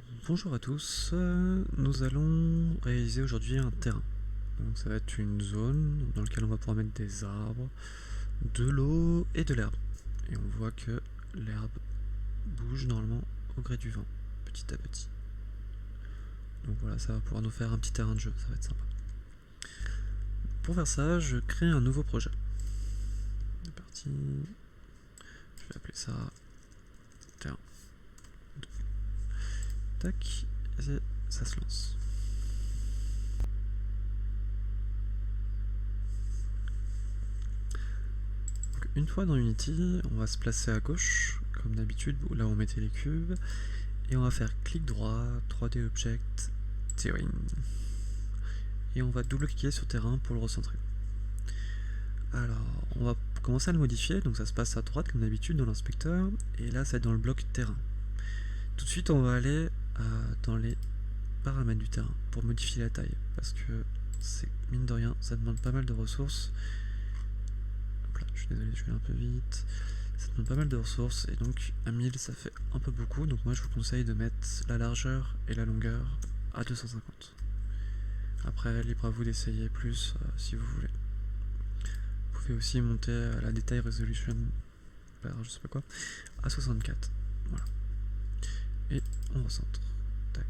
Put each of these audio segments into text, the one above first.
Alors, bonjour à tous, nous allons réaliser aujourd'hui un terrain. Donc ça va être une zone dans laquelle on va pouvoir mettre des arbres, de l'eau et de l'herbe. Et on voit que l'herbe bouge normalement au gré du vent, petit à petit. Donc voilà, ça va pouvoir nous faire un petit terrain de jeu, ça va être sympa. Pour faire ça, je crée un nouveau projet. C'est parti. Je vais appeler ça terrain. Tac, et ça se lance. Donc, une fois dans Unity, on va se placer à gauche, comme d'habitude, là où on mettait les cubes, et on va faire clic droit, 3D Object, Terrain. Et on va double-cliquer sur terrain pour le recentrer. Alors, on va commencer à le modifier, donc ça se passe à droite comme d'habitude dans l'inspecteur, et là ça va être dans le bloc terrain. Tout de suite on va aller dans les paramètres du terrain pour modifier la taille, parce que c'est mine de rien, ça demande pas mal de ressources. Hop là, je suis désolé, je vais un peu vite. Ça demande pas mal de ressources, et donc à 1000 ça fait un peu beaucoup, donc moi je vous conseille de mettre la largeur et la longueur à 250. Après, libre à vous d'essayer plus si vous voulez. Vous pouvez aussi monter la Detail Resolution, je sais pas quoi, à 64. Voilà. Et on recentre. Tac.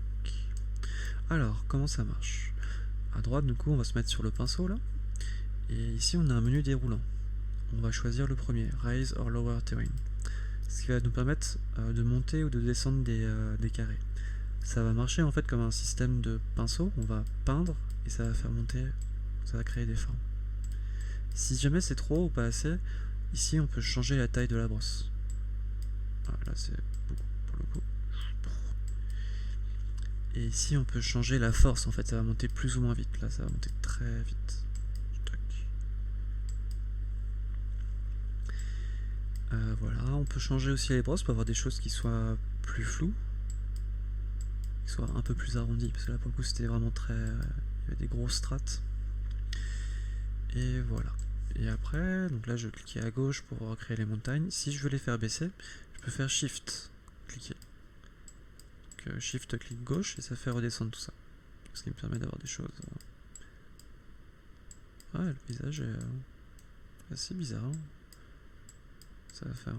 Alors, comment ça marche? À droite, du coup, on va se mettre sur le pinceau là. Et ici, on a un menu déroulant. On va choisir le premier, Raise or Lower Terrain. Ce qui va nous permettre de monter ou de descendre des carrés. Ça va marcher en fait comme un système de pinceau. On va peindre et ça va faire monter, ça va créer des formes. Si jamais c'est trop ou pas assez, ici on peut changer la taille de la brosse. Ah, là c'est beaucoup pour le coup. Et ici on peut changer la force, en fait ça va monter plus ou moins vite. Là ça va monter très vite. Voilà, on peut changer aussi les brosses pour avoir des choses qui soient plus floues, qui soient un peu plus arrondies, parce que là pour le coup c'était vraiment très... il y avait des grosses strates. Et voilà. Et après, donc là je cliquais à gauche pour créer les montagnes. Si je veux les faire baisser, je peux faire Shift, cliquer. Donc Shift, clic gauche et ça fait redescendre tout ça. Ce qui me permet d'avoir des choses... Ouais, le paysage est assez bizarre. Hein. Ça va faire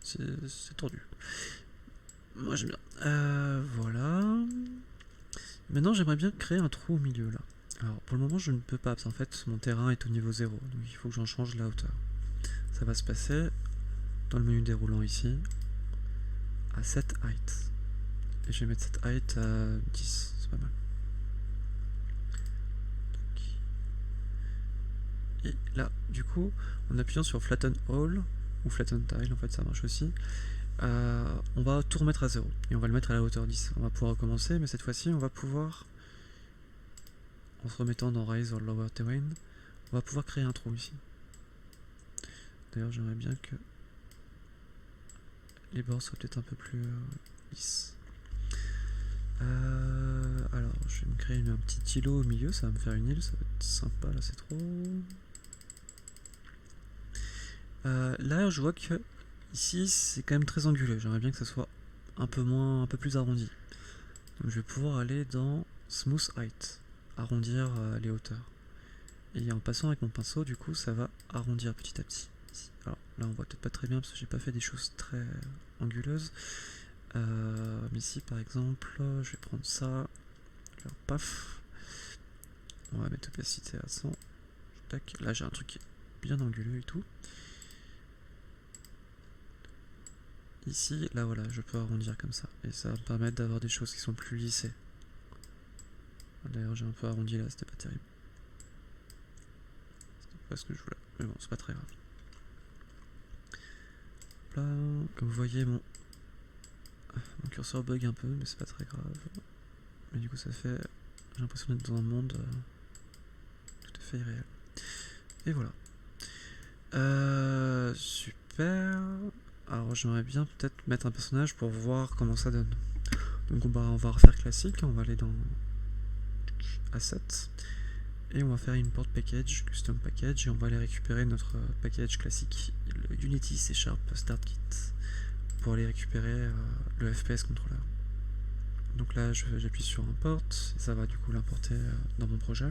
c'est tordu. Moi j'aime bien. Voilà. Maintenant j'aimerais bien créer un trou au milieu là. Alors pour le moment je ne peux pas parce qu'en fait mon terrain est au niveau 0, donc il faut que j'en change la hauteur. Ça va se passer dans le menu déroulant ici à set height. Et je vais mettre cette height à 10, c'est pas mal. Et là, du coup, en appuyant sur Flatten All, ou Flatten Tile, en fait ça marche aussi, on va tout remettre à 0, et on va le mettre à la hauteur 10. On va pouvoir recommencer, mais cette fois-ci, on va pouvoir, en se remettant dans Raise or Lower Terrain, on va pouvoir créer un trou ici. D'ailleurs, j'aimerais bien que les bords soient peut-être un peu plus lisses. Alors, je vais me créer un petit îlot au milieu, ça va me faire une île, ça va être sympa, là c'est trop... là, je vois que ici, c'est quand même très anguleux. J'aimerais bien que ça soit un peu plus arrondi. Donc, je vais pouvoir aller dans Smooth Height, arrondir les hauteurs. Et en passant avec mon pinceau, du coup, ça va arrondir petit à petit. Ici. Alors là, on voit peut-être pas très bien parce que j'ai pas fait des choses très anguleuses. Mais ici, par exemple, je vais prendre ça. Alors, paf. On va mettre opacité à 100. Tac. Là, j'ai un truc qui est bien anguleux et tout. Ici, là voilà, je peux arrondir comme ça. Et ça va me permettre d'avoir des choses qui sont plus lissées. D'ailleurs, j'ai un peu arrondi là, c'était pas terrible. C'était pas ce que je voulais. Mais bon, c'est pas très grave. Là, comme vous voyez, mon curseur bug un peu, mais c'est pas très grave. Mais du coup, ça fait... J'ai l'impression d'être dans un monde tout à fait irréel. Et voilà. Super. Alors j'aimerais bien peut-être mettre un personnage pour voir comment ça donne. Donc on va refaire classique, on va aller dans Assets et on va faire Import Package, Custom Package et on va aller récupérer notre package classique, le Unity C# Start Kit. pour aller récupérer le FPS controller. Donc là j'appuie sur import et ça va du coup l'importer dans mon projet.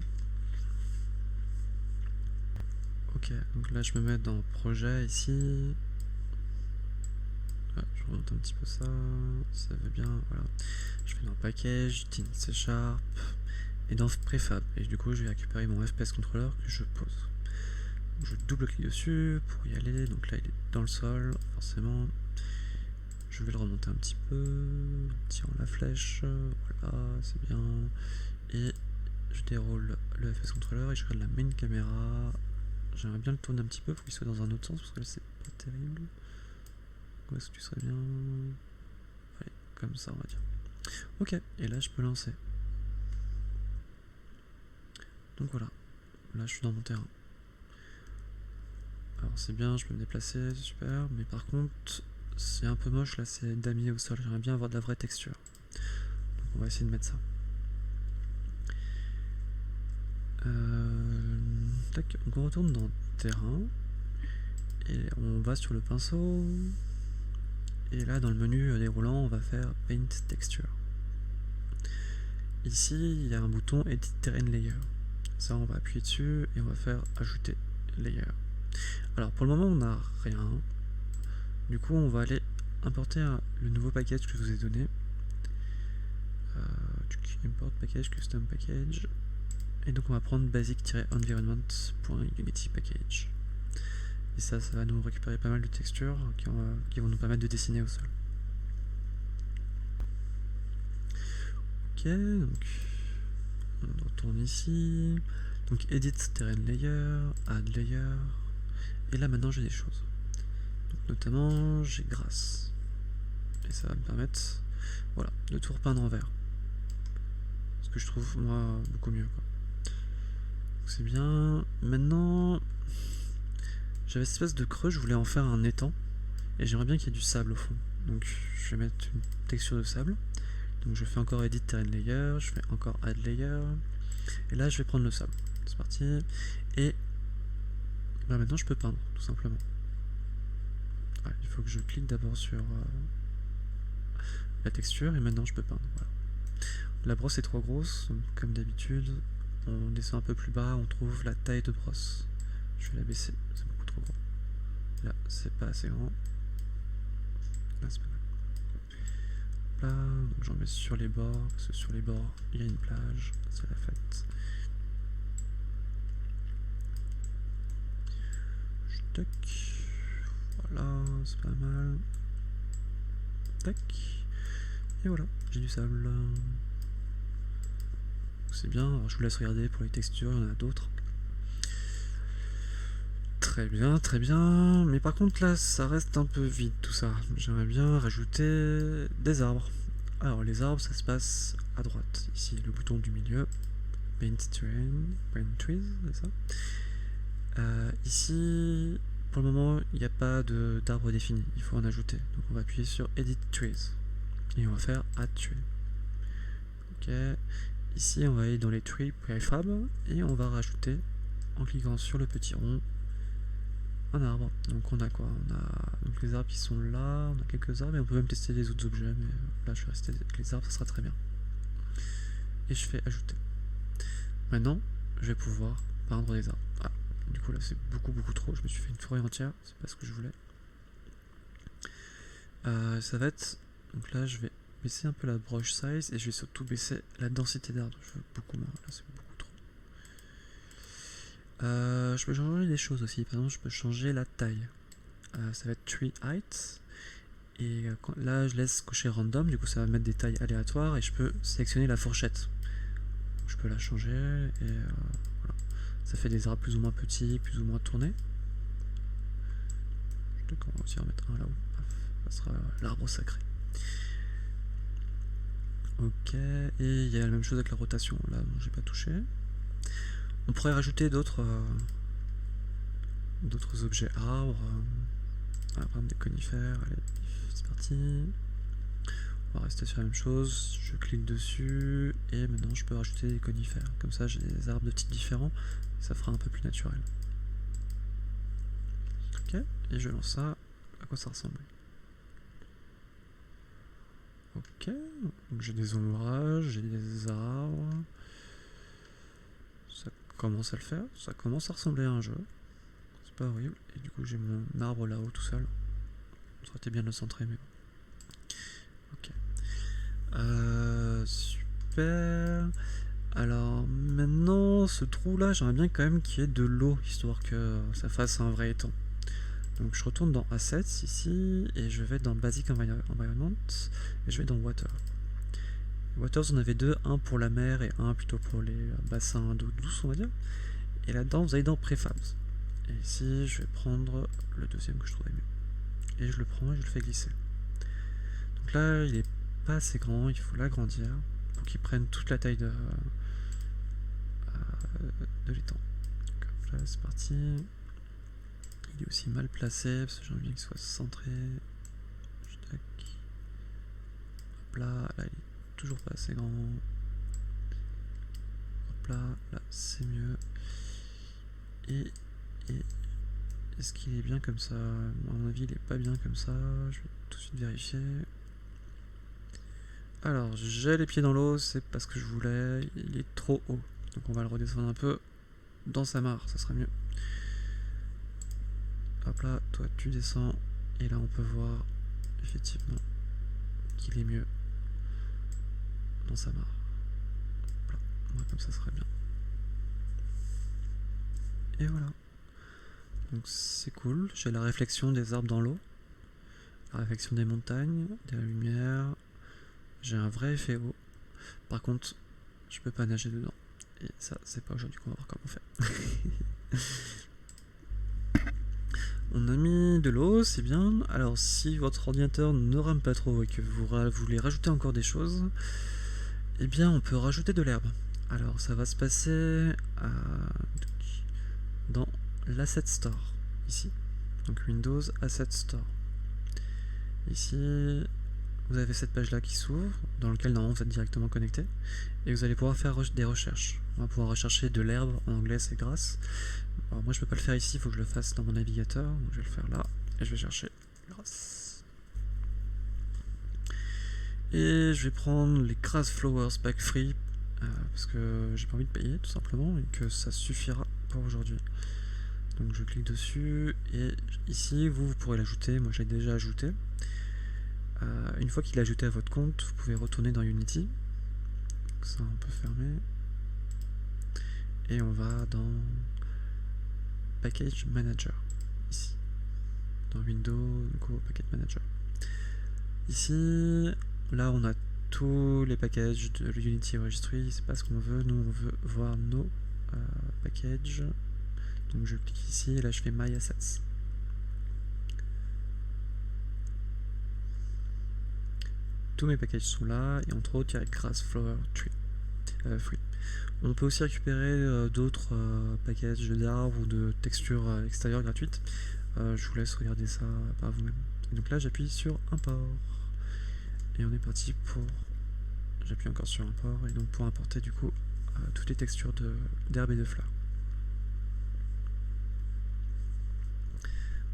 Ok, donc là je me mets dans projet ici. Je remonte un petit peu ça va bien, voilà. Je vais dans package, tin C#, et dans prefab, et du coup je vais récupérer mon FPS controller que je pose. Je double-clique dessus pour y aller, donc là il est dans le sol, forcément. Je vais le remonter un petit peu, en tirant la flèche, voilà, c'est bien. Et je déroule le FPS controller et je regarde la main caméra. J'aimerais bien le tourner un petit peu pour qu'il soit dans un autre sens, parce que là c'est pas terrible. Où est-ce que tu serais bien? Allez, comme ça on va dire. Ok, et là je peux lancer. Donc voilà, là je suis dans mon terrain. Alors c'est bien, je peux me déplacer, c'est super, mais par contre c'est un peu moche là, c'est damier au sol, j'aimerais bien avoir de la vraie texture. Donc on va essayer de mettre ça. Tac, donc on retourne dans terrain, et on va sur le pinceau, et là dans le menu déroulant on va faire Paint Texture. Ici il y a un bouton Edit Terrain Layer, ça on va appuyer dessus et on va faire Ajouter Layer. Alors pour le moment on n'a rien, du coup on va aller importer le nouveau package que je vous ai donné. Import package, custom package, et donc on va prendre basic-environment.unity package, et ça va nous récupérer pas mal de textures qui vont nous permettre de dessiner au sol. Ok, donc on retourne ici, donc edit terrain layer, add layer, et là maintenant j'ai des choses, donc notamment j'ai grass, et ça va me permettre, voilà, de tout repeindre en vert, ce que je trouve moi beaucoup mieux quoi. C'est bien. Maintenant, j'avais cette espèce de creux, je voulais en faire un étang, et j'aimerais bien qu'il y ait du sable au fond. Donc je vais mettre une texture de sable. Donc je fais encore Edit Terrain Layer, je fais encore Add Layer, et là je vais prendre le sable. C'est parti. Et bah maintenant je peux peindre, tout simplement. Ouais, il faut que je clique d'abord sur la texture, et maintenant je peux peindre. Voilà. La brosse est trop grosse, donc, comme d'habitude. On descend un peu plus bas, on trouve la taille de brosse. Je vais la baisser, c'est beaucoup trop gros. Là, c'est pas assez grand. Là, c'est pas mal. Là, donc j'en mets sur les bords, parce que sur les bords, il y a une plage, c'est la fête. Tac. Voilà, c'est pas mal. Tac. Et voilà, j'ai du sable. C'est bien, alors je vous laisse regarder pour les textures, il y en a d'autres. Très bien, très bien. Mais par contre là, ça reste un peu vide tout ça. J'aimerais bien rajouter des arbres. Alors les arbres, ça se passe à droite. Ici, le bouton du milieu. Paint Trees, c'est ça. Ici, pour le moment, il n'y a pas d'arbre défini. Il faut en ajouter. Donc on va appuyer sur Edit Trees. Et on va faire Add Tree. Ok. Ici, on va aller dans les Tree Prefab. Et on va rajouter, en cliquant sur le petit rond, un arbre. Donc on a quoi? On a donc les arbres qui sont là, on a quelques arbres, et on peut même tester les autres objets, mais là je vais rester avec les arbres, ça sera très bien. Et je fais ajouter. Maintenant, je vais pouvoir peindre des arbres. Ah, du coup là c'est beaucoup trop, je me suis fait une forêt entière, c'est pas ce que je voulais. Ça va être, donc là je vais baisser un peu la brush size, et je vais surtout baisser la densité d'arbres, je veux beaucoup moins, là c'est beaucoup trop. Je peux changer des choses aussi, par exemple je peux changer la taille. Ça va être tree height, et là je laisse cocher random, du coup ça va mettre des tailles aléatoires, et je peux sélectionner la fourchette. Donc, je peux la changer, et voilà. Ça fait des arbres plus ou moins petits, plus ou moins tournés. On va aussi en mettre un là-haut, ça sera l'arbre sacré. Ok, et il y a la même chose avec la rotation, là bon, j'ai pas touché. On pourrait rajouter d'autres objets arbres, par exemple des conifères, allez, c'est parti. On va rester sur la même chose, je clique dessus, et maintenant je peux rajouter des conifères. Comme ça j'ai des arbres de types différents, ça fera un peu plus naturel. Ok, et je lance ça, à quoi ça ressemble. Ok, donc j'ai des ombrages, j'ai des arbres. Ça commence à le faire, ça commence à ressembler à un jeu. C'est pas horrible. Et du coup j'ai mon arbre là-haut tout seul. Ça aurait été bien de le centrer, mais bon. Ok. Super. Alors maintenant, ce trou là, j'aimerais bien quand même qu'il y ait de l'eau, histoire que ça fasse un vrai étang. Donc je retourne dans Assets ici, et je vais dans Basic Environment, et je vais dans Water. Water, vous en avez deux, un pour la mer et un plutôt pour les bassins d'eau douce, on va dire. Et là-dedans, vous allez dans Prefabs. Et ici, je vais prendre le deuxième que je trouvais mieux. Et je le prends et je le fais glisser. Donc là, il est pas assez grand, il faut l'agrandir pour qu'il prenne toute la taille de l'étang. Donc là, c'est parti. Il est aussi mal placé parce que j'ai envie qu'il soit centré. Tac. Hop là, là, il est toujours pas assez grand. Hop là, c'est mieux. Et est-ce qu'il est bien comme ça? À mon avis, il est pas bien comme ça. Je vais tout de suite vérifier. Alors, j'ai les pieds dans l'eau, c'est parce que je voulais. Il est trop haut. Donc on va le redescendre un peu dans sa mare, ça sera mieux. Hop là, toi tu descends. Et là on peut voir effectivement qu'il est mieux dans sa mare. Hop là. Ouais, comme ça serait bien. Et voilà. Donc c'est cool. J'ai la réflexion des arbres dans l'eau. La réflexion des montagnes, de la lumière. J'ai un vrai effet eau. Par contre, je peux pas nager dedans. Et ça, c'est pas aujourd'hui qu'on va voir comment on fait. On a mis de l'eau, c'est bien. Alors, si votre ordinateur ne rame pas trop et que vous voulez rajouter encore des choses, eh bien, on peut rajouter de l'herbe. Alors, ça va se passer dans l'Asset Store, ici. Donc, Windows Asset Store. Ici, vous avez cette page-là qui s'ouvre, dans laquelle normalement vous êtes directement connecté, et vous allez pouvoir faire des recherches. On va pouvoir rechercher de l'herbe, en anglais c'est grass. Alors moi je peux pas le faire ici, il faut que je le fasse dans mon navigateur, donc je vais le faire là, et je vais chercher grass. Et je vais prendre les grass flowers pack free, parce que j'ai pas envie de payer tout simplement, et que ça suffira pour aujourd'hui. Donc je clique dessus, et ici vous pourrez l'ajouter, moi je l'ai déjà ajouté. Une fois qu'il est ajouté à votre compte, vous pouvez retourner dans Unity. Donc ça, on peut fermer. Et on va dans Package Manager, ici. Dans Windows, du coup, Package Manager. Ici, là, on a tous les packages de Unity Registry. C'est pas ce qu'on veut. Nous, on veut voir nos packages. Donc, je clique ici, et là, je fais My Assets. Tous mes packages sont là, et entre autres, il y a Grass Flower Tree. Free. On peut aussi récupérer d'autres packages d'arbres ou de textures extérieures gratuites. Je vous laisse regarder ça par vous-même. Et donc là, j'appuie sur Import. Et on est parti pour... J'appuie encore sur Import, et donc pour importer du coup toutes les textures d'herbes et de fleurs.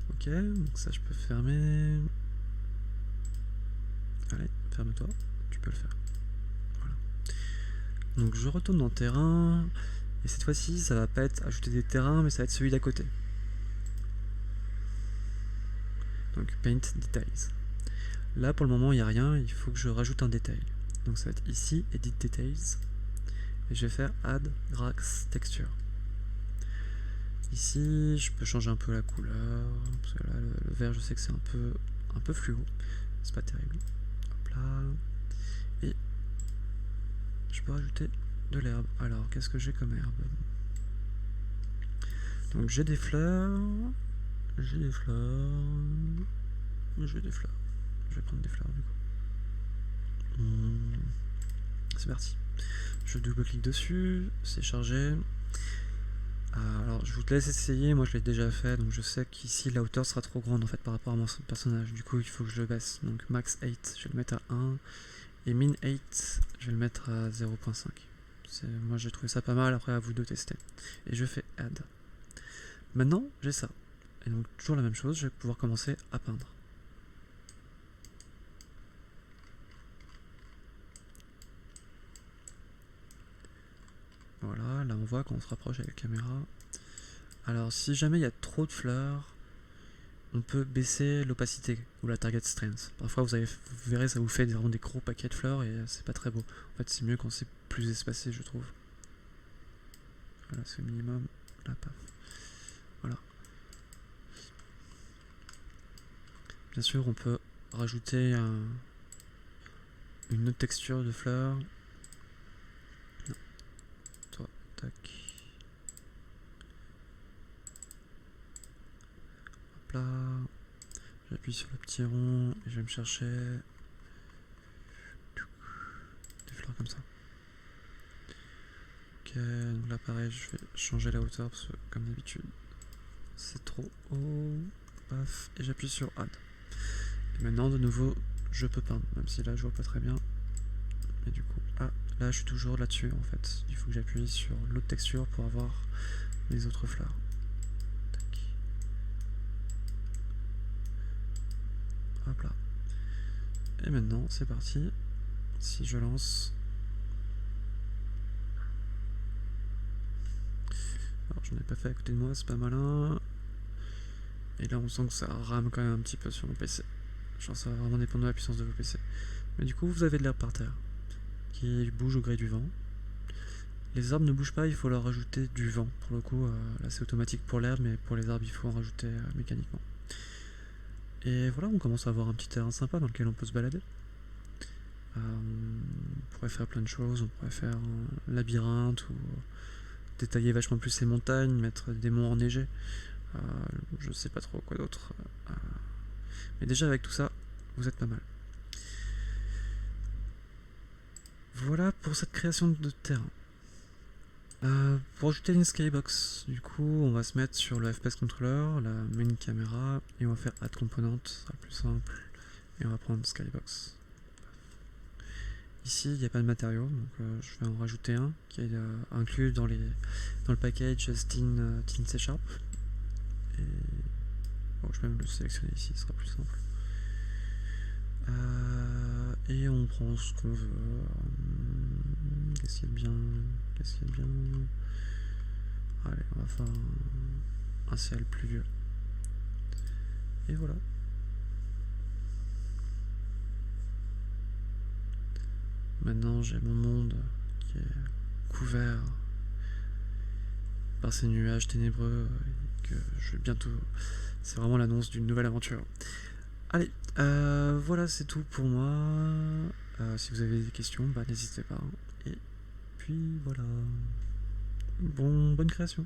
Ok, donc ça je peux fermer. Allez, ferme-toi, tu peux le faire. Voilà. Donc je retourne dans terrain, et cette fois-ci ça va pas être ajouter des terrains, mais ça va être celui d'à côté. Donc Paint Details. Là pour le moment il n'y a rien, il faut que je rajoute un détail. Donc ça va être ici, Edit Details, et je vais faire Add Grass Texture. Ici je peux changer un peu la couleur, parce que là le vert je sais que c'est un peu fluo, c'est pas terrible. Hop là, et je peux rajouter de l'herbe. Alors qu'est-ce que j'ai comme herbe? Donc j'ai des fleurs, j'ai des fleurs, j'ai des fleurs. Je vais prendre des fleurs du coup. C'est parti. Je double-clique dessus, c'est chargé. Alors je vous laisse essayer, moi je l'ai déjà fait, donc je sais qu'ici la hauteur sera trop grande en fait par rapport à mon personnage. Du coup il faut que je le baisse. Donc max 8, je vais le mettre à 1. Et min 8, je vais le mettre à 0.5. Moi j'ai trouvé ça pas mal, après à vous de tester. Et je fais add. Maintenant j'ai ça. Et donc toujours la même chose, je vais pouvoir commencer à peindre. on voit quand on se rapproche avec la caméra. Alors si jamais il y a trop de fleurs, on peut baisser l'opacité ou la target strength. Parfois vous verrez, ça vous fait vraiment des gros paquets de fleurs et c'est pas très beau. En fait c'est mieux quand c'est plus espacé, je trouve. Voilà, c'est le minimum. Là, paf. Voilà. Bien sûr, on peut rajouter une autre texture de fleurs. Non. Toi, tac. Hop là. J'appuie sur le petit rond et je vais me chercher des fleurs comme ça. Ok, donc là pareil, je vais changer la hauteur parce que comme d'habitude, c'est trop haut. Paf, et j'appuie sur Add. Et maintenant, de nouveau, je peux peindre, même si là je vois pas très bien. Mais du coup, là je suis toujours là-dessus en fait. Il faut que j'appuie sur l'autre texture pour avoir les autres fleurs. Tac. Hop là. Et maintenant, c'est parti. Si je lance. Alors, j'en ai pas fait à côté de moi, c'est pas malin. Et là, on sent que ça rame quand même un petit peu sur mon PC. Genre, ça va vraiment dépendre de la puissance de vos PC. Mais du coup, vous avez de l'herbe par terre qui bouge au gré du vent. Les arbres ne bougent pas, il faut leur rajouter du vent. Pour le coup, là c'est automatique pour l'herbe, mais pour les arbres, il faut en rajouter mécaniquement. Et voilà, on commence à avoir un petit terrain sympa dans lequel on peut se balader. On pourrait faire plein de choses, on pourrait faire un labyrinthe ou détailler vachement plus ces montagnes, mettre des monts enneigés. Je sais pas trop quoi d'autre. Mais déjà avec tout ça, vous êtes pas mal. Voilà pour cette création de terrain. Pour ajouter une skybox, du coup, on va se mettre sur le FPS controller, la main caméra, et on va faire add component, ça sera plus simple. Et on va prendre skybox. Ici, il n'y a pas de matériau, donc je vais en rajouter un qui est inclus dans le package Thin C Sharp. Et bon, je vais même le sélectionner ici, ce sera plus simple. Et on prend ce qu'on veut. Qu'est-ce qu'il y a de bien? Qu'est-ce qu'il y a de bien? Allez, on va faire un ciel pluvieux. Et voilà. Maintenant, j'ai mon monde qui est couvert par ces nuages ténébreux et que je vais bientôt... C'est vraiment l'annonce d'une nouvelle aventure. Allez, voilà, c'est tout pour moi. Si vous avez des questions, n'hésitez pas. Et puis voilà. Bonne création.